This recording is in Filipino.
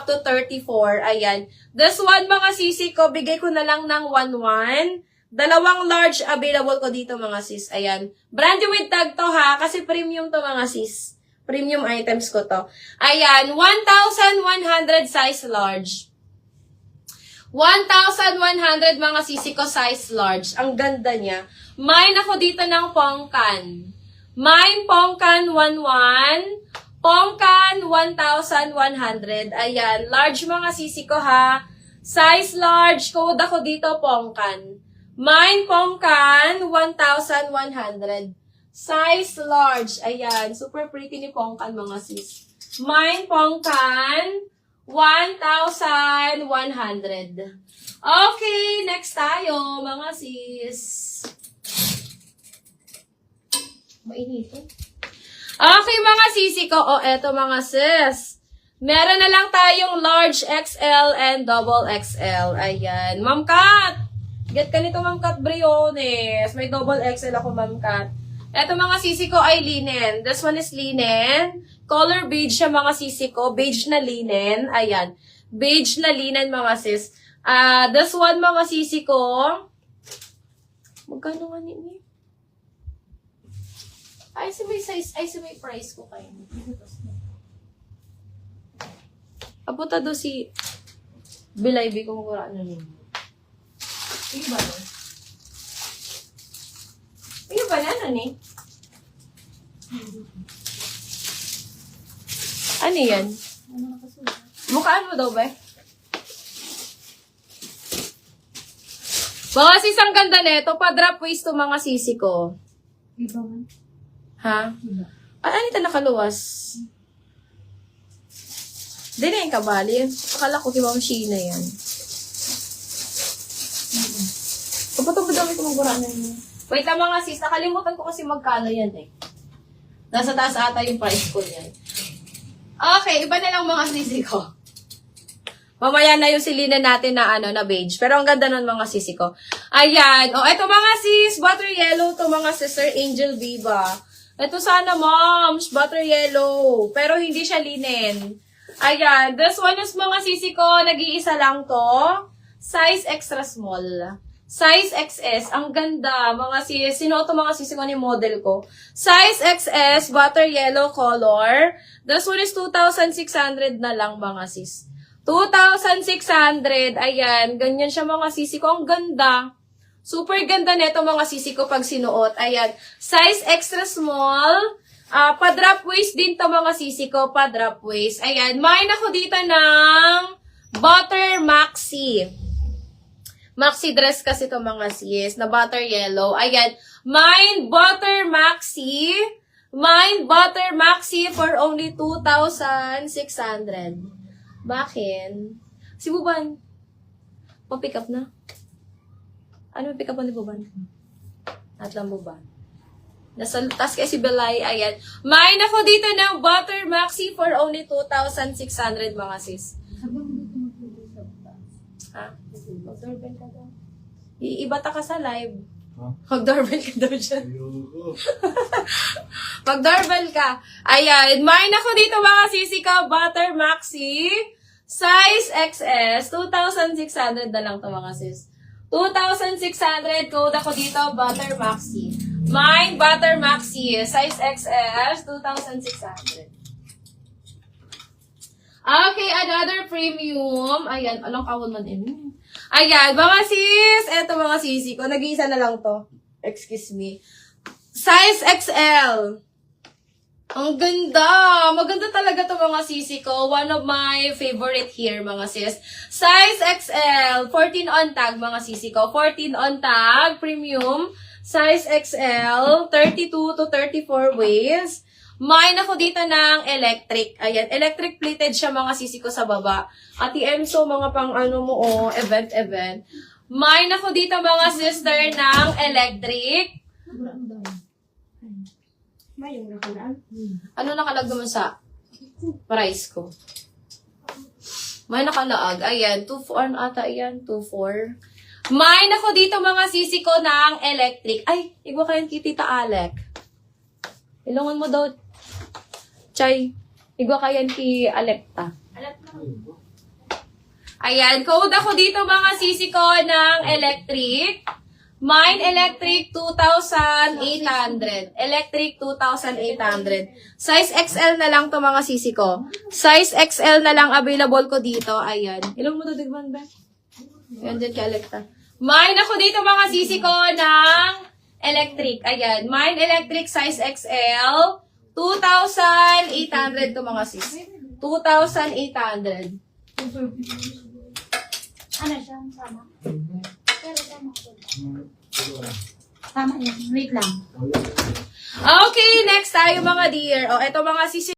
up to 34. Ayan. This one, mga sisi ko, bigay ko na lang ng 1-1. Dalawang large available ko dito, mga sis. Ayan. Brand new with tag to, ha? Kasi premium to, mga sis. Premium items ko to. Ayan. 1,100 size large. 1,100 mga sisi ko size large. Ang ganda niya. Mine ako dito ng Pongkan. Mine Pongkan 11. Pongkan 1,100. Ayan. Large mga sisi ko, ha. Size large. Code ako dito Pongkan. Mine Pongkan 1,100. Size large. Ayan. Super pretty ni Pongkan mga sis. Mine Pongkan 1,100. Okay, next tayo, mga sis. Mainit eh. Okay, mga sisi ko. O, eto mga sis. Meron na lang tayong large XL and double XL. Ayan. Ma'am Kat. Get ka nito, Ma'am Kat Briones. May double XL ako, Ma'am Kat. Eto mga sisi ko ay linen. This one is linen. Color beige siya mga sisi ko. Beige na linen. Ayan. Beige na linen mga sis. This one mga sisi ko. Magkano nga nini? Ay, si may size. Ay, si may price ko kayo. Apunta do si Bilaybi kung mura ano nini. Iyo ba no? Iyo ba na ano ni? Ano yan? Mukhaan mo daw ba? Mga sis, ang ganda nito. Pa-drop waist to mga sisi ko. Iba man. Ha? Ano ito nakaluwas? Di na yung kabali. Akala ko kibang Sheena yan. Kapatong dami ko maguraanan niya. Wait lang mga sis. Nakalimutan ko kasi magkano yan eh. Nasa taas ata yung price ko yan. Okay, iba na lang mga sisi ko. Mamaya na yung silina natin na na beige. Pero ang ganda nun mga sisi ko. Ayan. O, eto mga sis, butter yellow to mga Sister Angel Viva. Eto sana moms, butter yellow. Pero hindi siya linen. Ayan. This one is mga sisi ko, nag-iisa lang to. Size extra small. Size XS, ang ganda, mga sis, sinuot mga sis ko ni model ko. Size XS, butter yellow color. This one is 2,600 na lang mga sis. 2,600, ayan, ganyan siya mga sisi ko, ang ganda. Super ganda neto mga sisi ko pag sinuot, ayan. Size extra small, pa-drop waist din to mga sisi ko, pa-drop waist. Ayan, main ako dito ng butter maxi. Maxi dress kasi to mga sis, na butter yellow. Ayan, mine butter maxi. Mine butter maxi for only 2,600. Bakit? Si Buban, pa-pick up na? Ano pick up ni Buban? At lang Buban. Nasa taas kay si Belay, ayan. Mine ako dito ng butter maxi for only 2,600 mga sis. Ha? Mag-doorbell ka daw. Iibata ka sa live. Huh? Mag-doorbell ka daw dyan. Mag-doorbell ka. Ayan. Mine ako dito mga sisi ka. Butter Maxi. Size XS. 2,600 na lang to mga sis. 2,600. Code ako dito. Butter Maxi. Mine Butter Maxi. Size XS. 2,600. Okay, another premium. Ayan, alang kawon man din. Ayan, mga sis. Eto mga sisi ko. Nag-iisa na lang to. Excuse me. Size XL. Ang ganda. Maganda talaga to mga sisi ko. One of my favorite here, mga sis. Size XL. 14 on tag, mga sisi ko. 14 on tag. Premium. Size XL. 32 to 34 waist. Mine ako dito ng electric. Ayan, electric plated siya mga sisi ko sa baba. Ati Emso, mga pang ano mo, event. Mine ako dito mga sister ng electric. Ano nakalag naman sa price ko? May nakalaag. Ayan, 2,400 ata. Ayan, 2,400. Mine ako dito mga sisi ko ng electric. Ay, igwa kayo kay Tita Alec. Ilungan mo daw. Chay, igwa kayan ki Alepta. Ayan, code ako dito mga sisi ko ng electric. Mine electric 2,800. Electric 2,800. Size XL na lang to mga sisi ko. Size XL na lang available ko dito. Ayan. Ilang mo to digman ba? Ayan din ka Electa. Mine ako dito mga sisi ko ng electric. Ayan. Mine electric size XL. 2,800 to mga sis. 2,800. Ano siya? Sama? Pero tama ko. Tama yan. Wait lang. Okay, next tayo mga dear. O, eto mga sisi.